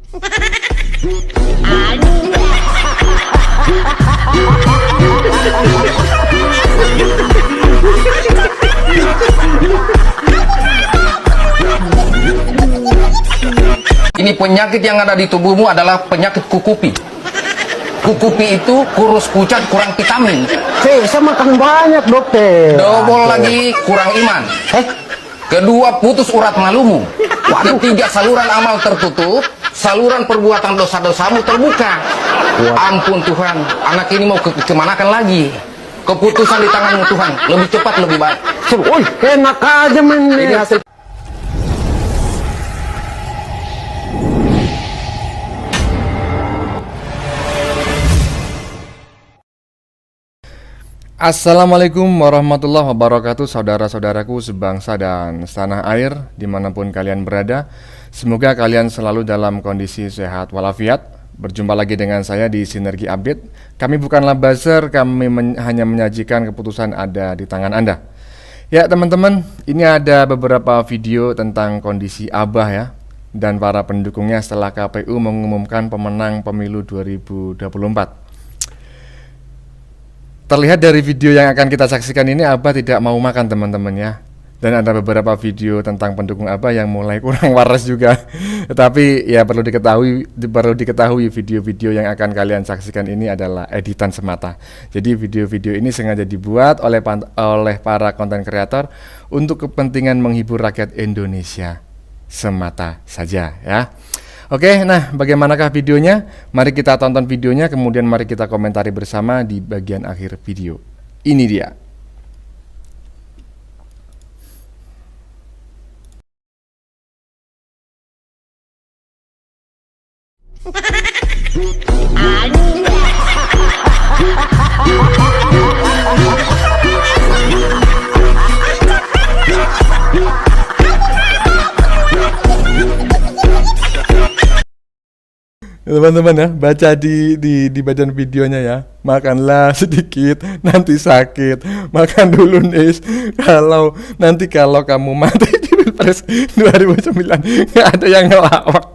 Ini penyakit yang ada di tubuhmu adalah penyakit kukupi. Kukupi itu kurus pucat kurang vitamin. Saya makan banyak dokter. Double lagi kurang iman. Kedua, putus urat malumu. Ketiga, saluran amal tertutup. Saluran perbuatan dosa-dosamu terbuka. Ampun Tuhan, anak ini mau kemanakan lagi? Keputusan di tanganmu Tuhan, lebih cepat lebih baik. Enak aja men. Ini hasil. Assalamualaikum warahmatullahi wabarakatuh, saudara-saudaraku sebangsa dan setanah air dimanapun kalian berada. Semoga kalian selalu dalam kondisi sehat walafiat. Berjumpa lagi dengan saya di Sinergi Update. Kami bukanlah buzzer, kami hanya menyajikan keputusan ada di tangan Anda. Ya teman-teman, ini ada beberapa video tentang kondisi Abah ya dan para pendukungnya setelah KPU mengumumkan pemenang pemilu 2024. Terlihat dari video yang akan kita saksikan ini, Abah tidak mau makan teman-teman ya. Dan ada beberapa video tentang pendukung Abah yang mulai kurang waras juga. Tetapi ya perlu diketahui video-video yang akan kalian saksikan ini adalah editan semata. Jadi video-video ini sengaja dibuat oleh para konten kreator untuk kepentingan menghibur rakyat Indonesia semata saja ya. Oke, nah bagaimanakah videonya? Mari kita tonton videonya, kemudian mari kita komentari bersama di bagian akhir video. Ini dia. Teman-teman ya, baca di bagian videonya ya. Makanlah sedikit, nanti sakit. Makan dulu Nis. Kalau kamu mati di Pilpres 2009 nggak ada yang ngelawak.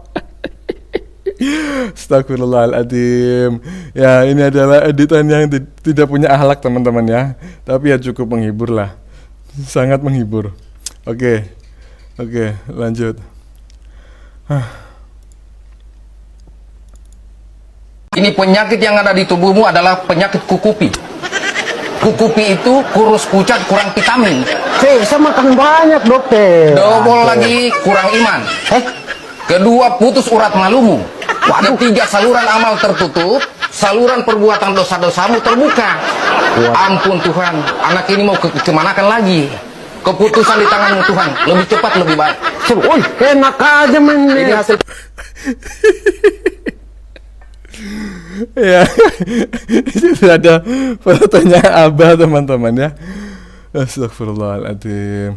Astagfirullahaladzim. Ya ini adalah editan yang tidak punya akhlak teman-teman ya. Tapi ya cukup menghibur lah. Sangat menghibur. Oke, lanjut. Ini penyakit yang ada di tubuhmu adalah penyakit kukupi. Kukupi itu kurus pucat kurang vitamin. Saya makan banyak dokter. Double lagi kurang iman. Kedua, putus urat malumu. Ketiga, saluran amal tertutup. Saluran perbuatan dosa-dosamu terbuka. Ampun Tuhan, anak ini mau kemanakan lagi? Keputusan di tanganmu Tuhan, lebih cepat lebih baik. Enak aja men. Ini hasil. Ya, itu ada fotonya Abah teman-teman ya. Astagfirullahaladzim.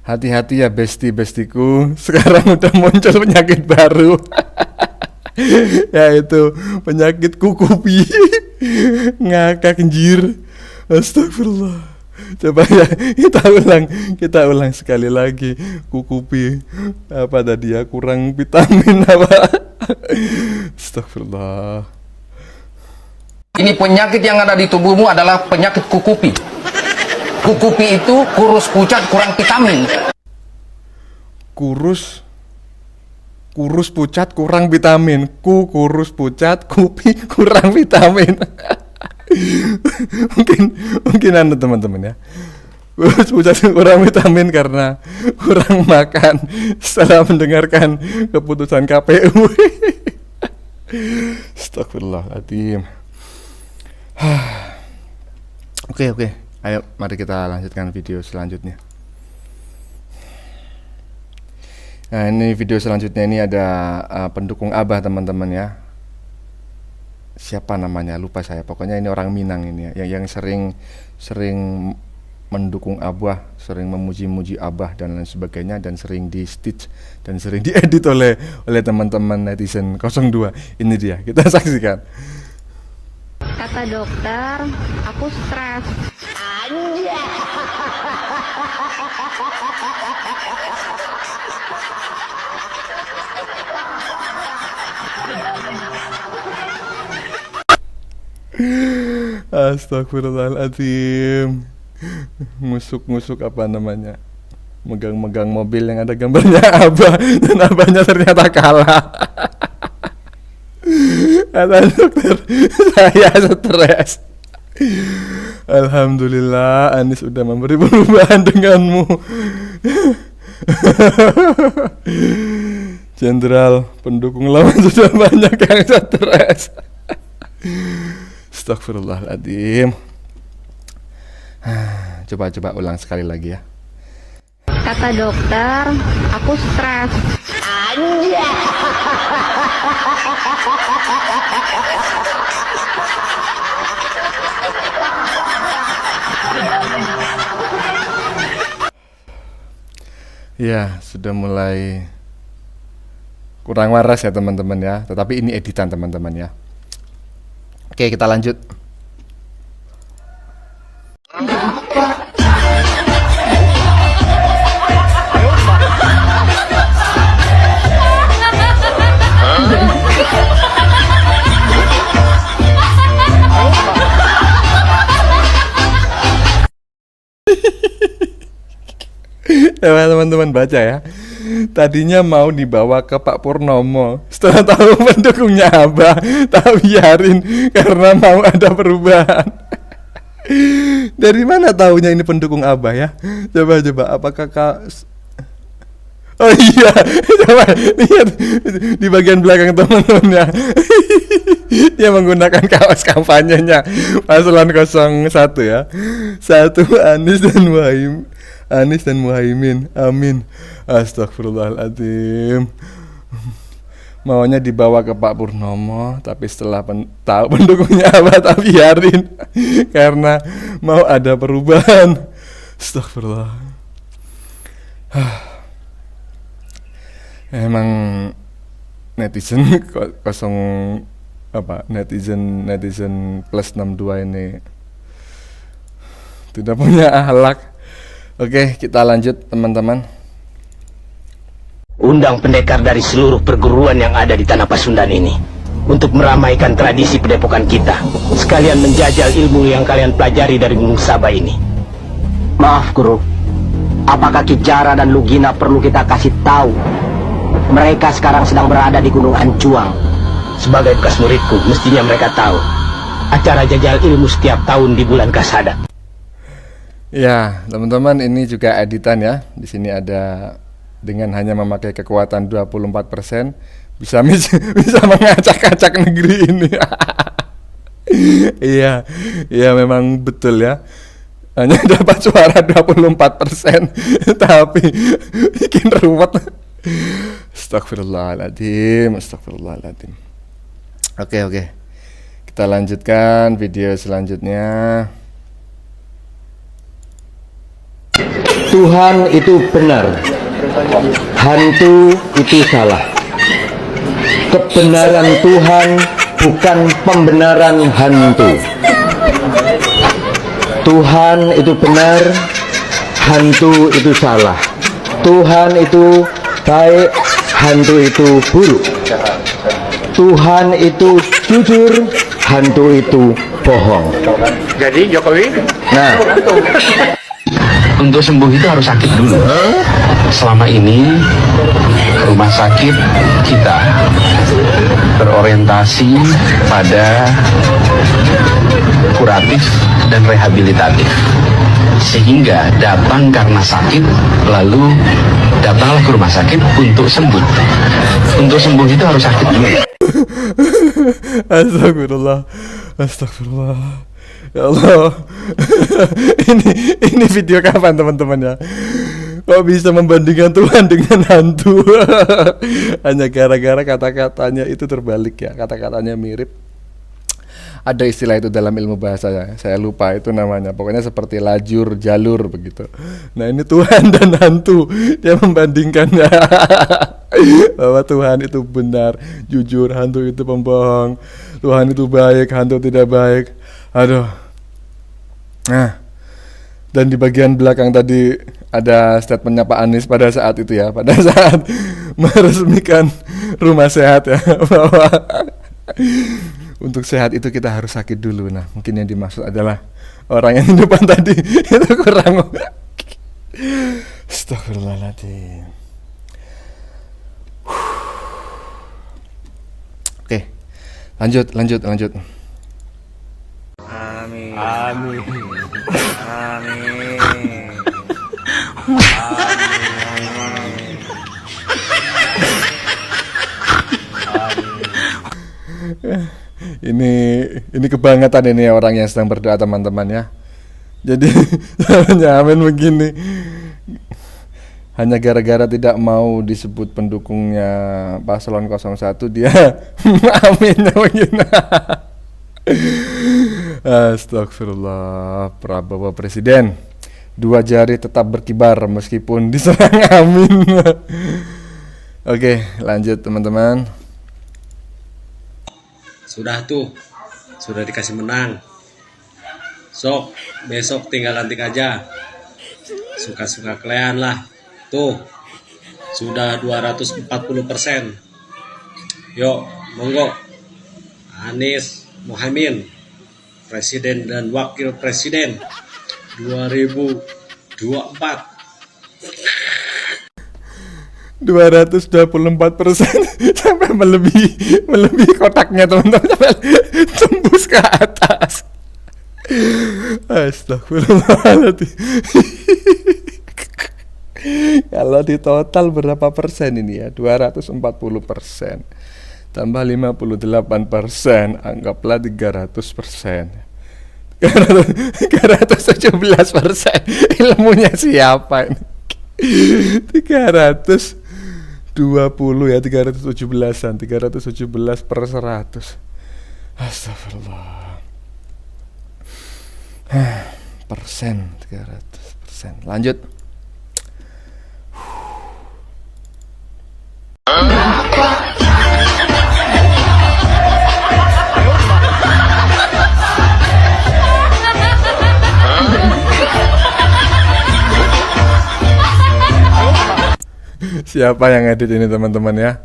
Hati-hati ya besti-bestiku, sekarang udah muncul penyakit baru. Yaitu penyakit kukupi. Ngakak anjir. Astagfirullah. Coba ya kita ulang sekali lagi. Kukupi apa tadi ya, kurang vitamin apa. Astagfirullah. Ini penyakit yang ada di tubuhmu adalah penyakit kukupi. Kukupi itu kurus pucat kurang vitamin. Kurus pucat kurang vitamin. Kurus pucat, kupi kurang vitamin. mungkin anda teman-teman ya, kurus pucat kurang vitamin karena kurang makan setelah mendengarkan keputusan KPU. Astagfirullahaladzim. Oke, ayo mari kita lanjutkan video selanjutnya. Nah ini video selanjutnya, ini ada pendukung Abah teman-teman ya. Siapa namanya lupa saya, pokoknya ini orang Minang ini ya, yang sering mendukung Abah, sering memuji-muji Abah dan lain sebagainya, dan sering di stitch dan sering diedit oleh teman-teman netizen 02. Ini dia, kita saksikan. Kata dokter, aku stres. Astagfirullahaladzim. Ngusuk-ngusuk apa namanya, megang-megang mobil yang ada gambarnya Abah, dan Abahnya ternyata kalah. Kata dokter, saya stres. Alhamdulillah, Anis sudah memberi perubahan denganmu. Jenderal, pendukung lawan sudah banyak yang stres. Astagfirullahaladzim. Coba ulang sekali lagi ya. Kata dokter, aku stres. Ya, sudah mulai kurang waras ya teman-teman ya. Tetapi ini editan teman-teman ya. Oke, kita lanjut. Ya, teman-teman baca ya. Tadinya mau dibawa ke Pak Purnomo, setelah tahu pendukungnya Abah, tak biarin karena mau ada perubahan. Dari mana taunya ini pendukung Abah ya? Coba apakah oh iya, coba lihat di bagian belakang teman-teman ya. Dia menggunakan kaos kampanyenya Paslon 01 ya. 1 Anies dan Muhaimin. Amin. Astagfirullahaladzim. Maunya dibawa ke Pak Purnomo, tapi setelah tahu pendukungnya Abah tak biarin karena mau ada perubahan. Astagfirullah. Emang netizen netizen plus 62 ini tidak punya akhlak. Oke, kita lanjut teman-teman. Undang pendekar dari seluruh perguruan yang ada di tanah Pasundan ini untuk meramaikan tradisi padepokan kita, sekalian menjajal ilmu yang kalian pelajari dari Gunung Sabah ini. Maaf Guru, apakah Ki Jara dan Lugina perlu kita kasih tahu? Mereka sekarang sedang berada di Gunung Ancuang. Sebagai bekas muridku, mestinya mereka tahu acara jajal ilmu setiap tahun di bulan Kasadat. Ya, teman-teman, ini juga editan ya. Di sini ada dengan hanya memakai kekuatan 24% bisa mengacak-acak negeri ini. Iya memang betul ya. Hanya dapat suara 24%, tapi bikin ruwet. Astagfirullahaladzim. Oke. Kita lanjutkan video selanjutnya. Tuhan itu benar, hantu itu salah. Kebenaran Tuhan bukan pembenaran hantu. Tuhan itu benar, hantu itu salah. Tuhan itu baik, hantu itu buruk. Tuhan itu jujur, hantu itu bohong. Jadi Jokowi? Nah, untuk sembuh itu harus sakit dulu. Selama ini rumah sakit kita berorientasi pada kuratif dan rehabilitatif, sehingga datang karena sakit lalu datanglah ke rumah sakit untuk sembuh. Untuk sembuh itu harus sakit dulu. Astagfirullah. Ya Allah. ini video kapan teman-teman ya? Kok bisa membandingkan Tuhan dengan hantu? Hanya gara-gara kata-katanya itu terbalik ya. Kata-katanya mirip. Ada istilah itu dalam ilmu bahasa ya. Saya lupa itu namanya. Pokoknya seperti lajur, jalur begitu. Nah, ini Tuhan dan hantu. Dia membandingkannya. Bahwa Tuhan itu benar, jujur, hantu itu pembohong. Tuhan itu baik, hantu tidak baik. Aduh. Nah, dan di bagian belakang tadi ada statementnya Pak Anies pada saat itu ya, pada saat meresmikan rumah sehat ya, bahwa untuk sehat itu kita harus sakit dulu. Nah, mungkin yang dimaksud adalah orang yang di depan tadi itu kurang. Astagfirullahaladzim. Oke, lanjut. Amin. Ini kebangetan ini orang yang sedang berdoa, teman-teman ya. Jadi caranya amin begini. Hanya gara-gara tidak mau disebut pendukungnya paslon 01, dia aminnya begini. Astagfirullah. Prabowo Presiden, 2 jari tetap berkibar meskipun diserang amin. Oke, lanjut teman-teman. Sudah dikasih menang. Sok, besok tinggal lantik aja. Suka-suka kalian lah. Tuh, sudah 240%. Yuk, monggo. Anies Mohaimin, Presiden dan Wakil Presiden 2024. 224% sampai melebihi kotaknya, teman-teman, sampai tembus ke atas. Astagfirullahaladzim. Kalau di total berapa persen ini ya? 240% tambah 58%, anggaplah 300%. 317%. Ilmunya siapa ini? 320 ya, 317-an, 317 per 100. Astagfirullah. Persen, 300%. Lanjut. Siapa yang edit ini, teman-teman ya?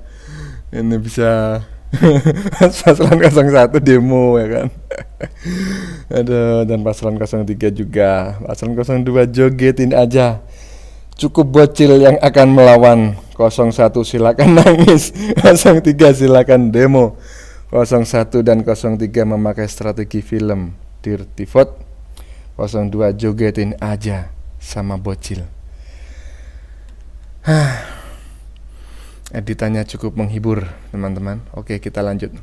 Ini bisa paslon 01 demo ya kan. Aduh, dan paslon 03 juga. Paslon 02 jogetin aja. Cukup bocil yang akan melawan. 01 silakan nangis. 03 silakan demo. 01 dan 03 memakai strategi film Dirty Vote. 02 jogetin aja sama bocil. Editannya cukup menghibur, teman-teman. Oke, kita lanjut.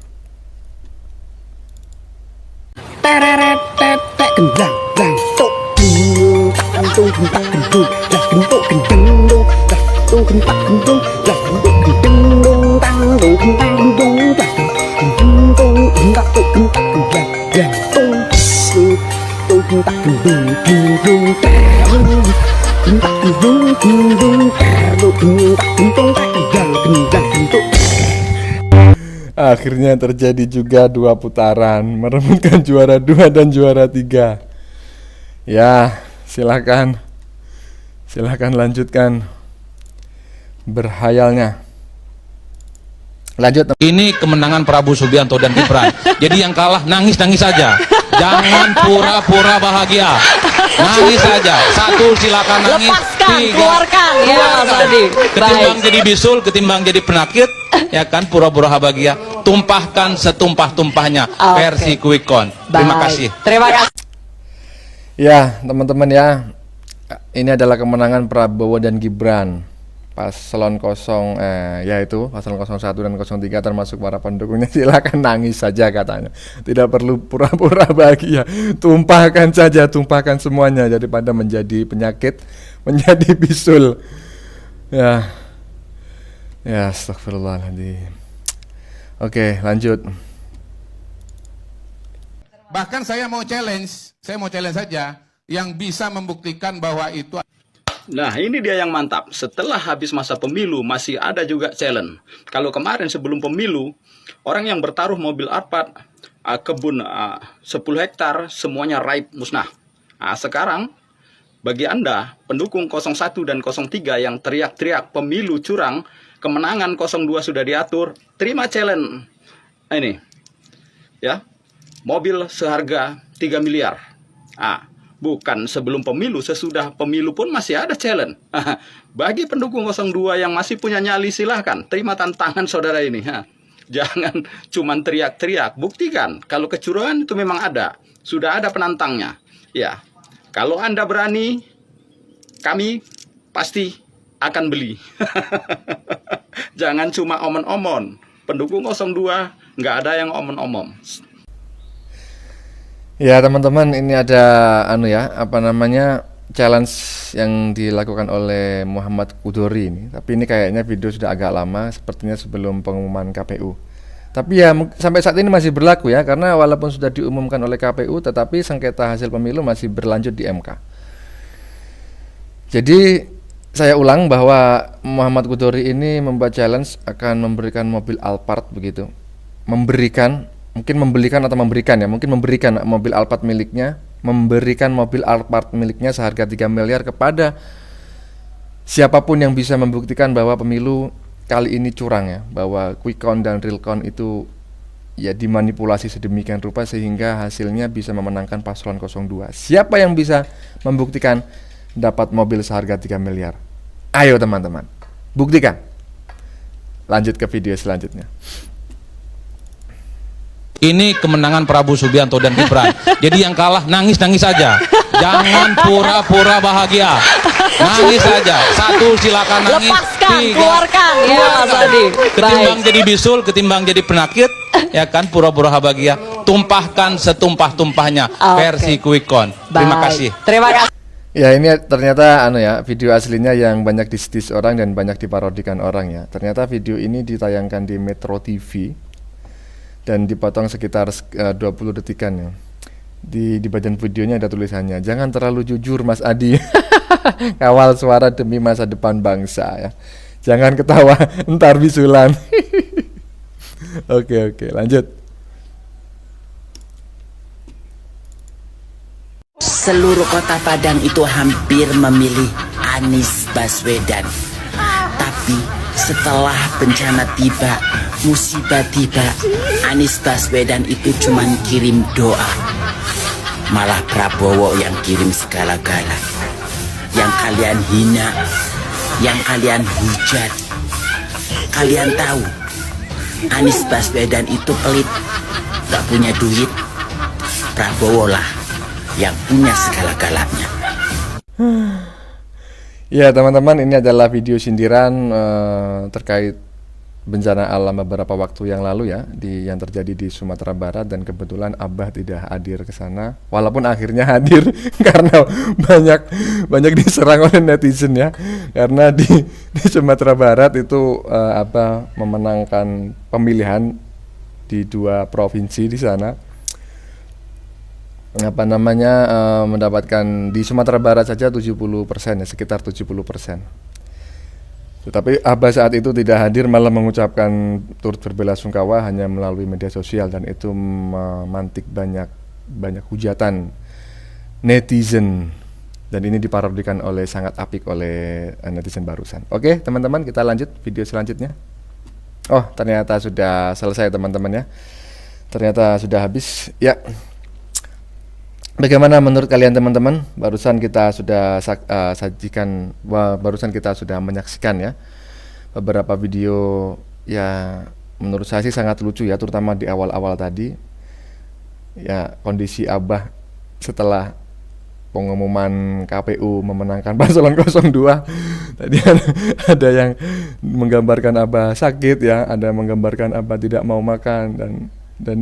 Akhirnya terjadi juga 2 putaran, merebutkan juara 2 dan juara 3. Ya, silakan lanjutkan berhayalnya. Lanjut. Ini kemenangan Prabowo Subianto dan Gibran. Jadi yang kalah nangis-nangis saja. Jangan pura-pura bahagia. Nangis saja. 1 silakan nangis. Lepaskan, 3 keluarkan ya Mas Adi. Ketimbang jadi bisul, ketimbang jadi penakit, ya kan, pura-pura bahagia. Tumpahkan setumpah-tumpahnya. Versi Quick Count. Terima kasih. Terima kasih. Ya, teman-teman ya. Ini adalah kemenangan Prabowo dan Gibran. Paslon yaitu paslon 01 dan 03 termasuk para pendukungnya silakan nangis saja katanya. Tidak perlu pura-pura bahagia. Tumpahkan saja, tumpahkan semuanya daripada menjadi penyakit, menjadi bisul. Ya, astagfirullahaladzim. Oke, lanjut. Bahkan saya mau challenge saja yang bisa membuktikan bahwa itu. Nah, ini dia yang mantap. Setelah habis masa pemilu, masih ada juga challenge. Kalau kemarin sebelum pemilu, orang yang bertaruh mobil Alphard kebun 10 hektar semuanya raib musnah. Sekarang bagi Anda pendukung 01 dan 03 yang teriak-teriak pemilu curang, kemenangan 02 sudah diatur, terima challenge ini ya, mobil seharga 3 miliar. Bukan sebelum pemilu, sesudah pemilu pun masih ada challenge. Bagi pendukung 02 yang masih punya nyali, silahkan terima tantangan saudara ini. Jangan cuman teriak-teriak, buktikan kalau kecurangan itu memang ada, sudah ada penantangnya. Ya, kalau Anda berani, kami pasti akan beli. Jangan cuma omon-omon. Pendukung 02 nggak ada yang omon-omon. Ya teman-teman, ini ada challenge yang dilakukan oleh Muhammad Qudori ini. Tapi ini kayaknya video sudah agak lama, sepertinya sebelum pengumuman KPU. Tapi ya sampai saat ini masih berlaku ya, karena walaupun sudah diumumkan oleh KPU, tetapi sengketa hasil pemilu masih berlanjut di MK. Jadi saya ulang bahwa Muhammad Qudori ini membuat challenge akan memberikan mobil Alphard begitu. Memberikan mobil Alphard miliknya seharga 3 miliar kepada siapapun yang bisa membuktikan bahwa pemilu kali ini curang ya, bahwa quick count dan real count itu ya dimanipulasi sedemikian rupa sehingga hasilnya bisa memenangkan paslon 02. Siapa yang bisa membuktikan dapat mobil seharga 3 miliar? Ayo teman-teman, buktikan. Lanjut ke video selanjutnya. Ini kemenangan Prabowo Subianto dan Gibran. Jadi yang kalah nangis-nangis saja. Jangan pura-pura bahagia. Nangis saja. 1 silakan nangis. Lepaskan, 3 keluarkan ya Mas Adi. Ketimbang jadi bisul, ketimbang jadi penakut, ya kan, pura-pura bahagia. Tumpahkan setumpah-tumpahnya versi quick count. Terima kasih. Terima kasih. Ya ini ternyata video aslinya yang banyak disetis orang dan banyak diparodikan orang ya. Ternyata video ini ditayangkan di Metro TV dan dipotong sekitar 20 detikan ya. Di bagian videonya ada tulisannya, jangan terlalu jujur Mas Adi. Kawal suara demi masa depan bangsa ya. Jangan ketawa, ntar bisulan. Oke, lanjut. Seluruh kota Padang itu hampir memilih Anies Baswedan. Tapi setelah bencana tiba, musibah tiba, Anies Baswedan itu cuman kirim doa. Malah Prabowo yang kirim segala-gala. Yang kalian hina, yang kalian hujat. Kalian tahu, Anies Baswedan itu pelit, gak punya duit. Prabowo lah yang punya segala-galanya. Ya teman-teman, ini adalah video sindiran terkait bencana alam beberapa waktu yang lalu ya, yang terjadi di Sumatera Barat, dan kebetulan Abah tidak hadir ke sana, walaupun akhirnya hadir karena banyak diserang oleh netizen ya, karena di Sumatera Barat itu Abah memenangkan pemilihan di 2 provinsi di sana. Mendapatkan di Sumatera Barat saja 70% ya, sekitar 70%. Tetapi Abah saat itu tidak hadir, malah mengucapkan turut berbelasungkawa hanya melalui media sosial, dan itu memantik banyak hujatan netizen, dan ini diparodikan sangat apik oleh netizen barusan. Oke teman-teman, kita lanjut video selanjutnya. Oh ternyata sudah selesai teman-teman ya, ternyata sudah habis ya. Bagaimana menurut kalian teman-teman? Barusan kita sudah menyaksikan ya beberapa video ya, menurut saya sih sangat lucu ya, terutama di awal-awal tadi. Ya, kondisi Abah setelah pengumuman KPU memenangkan paslon 02. Tadi ada yang menggambarkan Abah sakit ya, ada menggambarkan Abah tidak mau makan, dan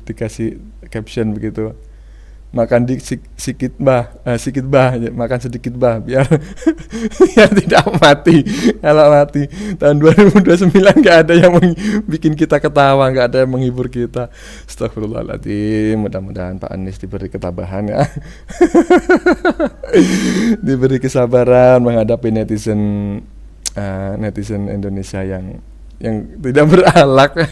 dikasih caption begitu. Makan sedikit bah, makan sedikit bah biar tidak mati. Kalau mati tahun 2029 nggak ada yang bikin kita ketawa, nggak ada yang menghibur kita. Astagfirullahaladzim, mudah-mudahan Pak Anies diberi ketabahan ya. Diberi kesabaran menghadapi netizen Indonesia yang tidak berakhlak.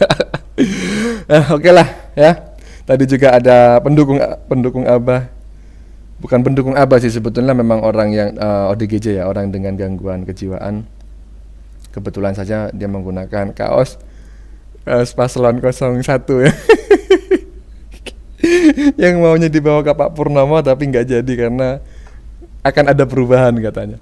Oke lah ya. Tadi juga ada pendukung Abah. Bukan pendukung Abah sih, sebetulnya memang orang yang ODGJ ya, orang dengan gangguan kejiwaan. Kebetulan saja dia menggunakan kaos paslon 01 ya. Yang maunya dibawa ke Pak Purnomo tapi nggak jadi karena akan ada perubahan katanya.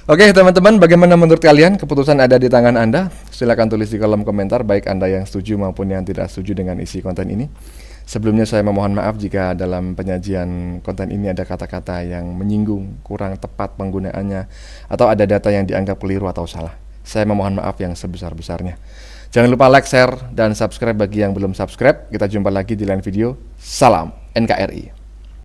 Oke teman-teman, bagaimana menurut kalian? Keputusan ada di tangan Anda. Silakan tulis di kolom komentar, baik Anda yang setuju maupun yang tidak setuju dengan isi konten ini. Sebelumnya saya memohon maaf jika dalam penyajian konten ini ada kata-kata yang menyinggung, kurang tepat penggunaannya, atau ada data yang dianggap keliru atau salah. Saya memohon maaf yang sebesar-besarnya. Jangan lupa like, share, dan subscribe bagi yang belum subscribe. Kita jumpa lagi di lain video. Salam NKRI.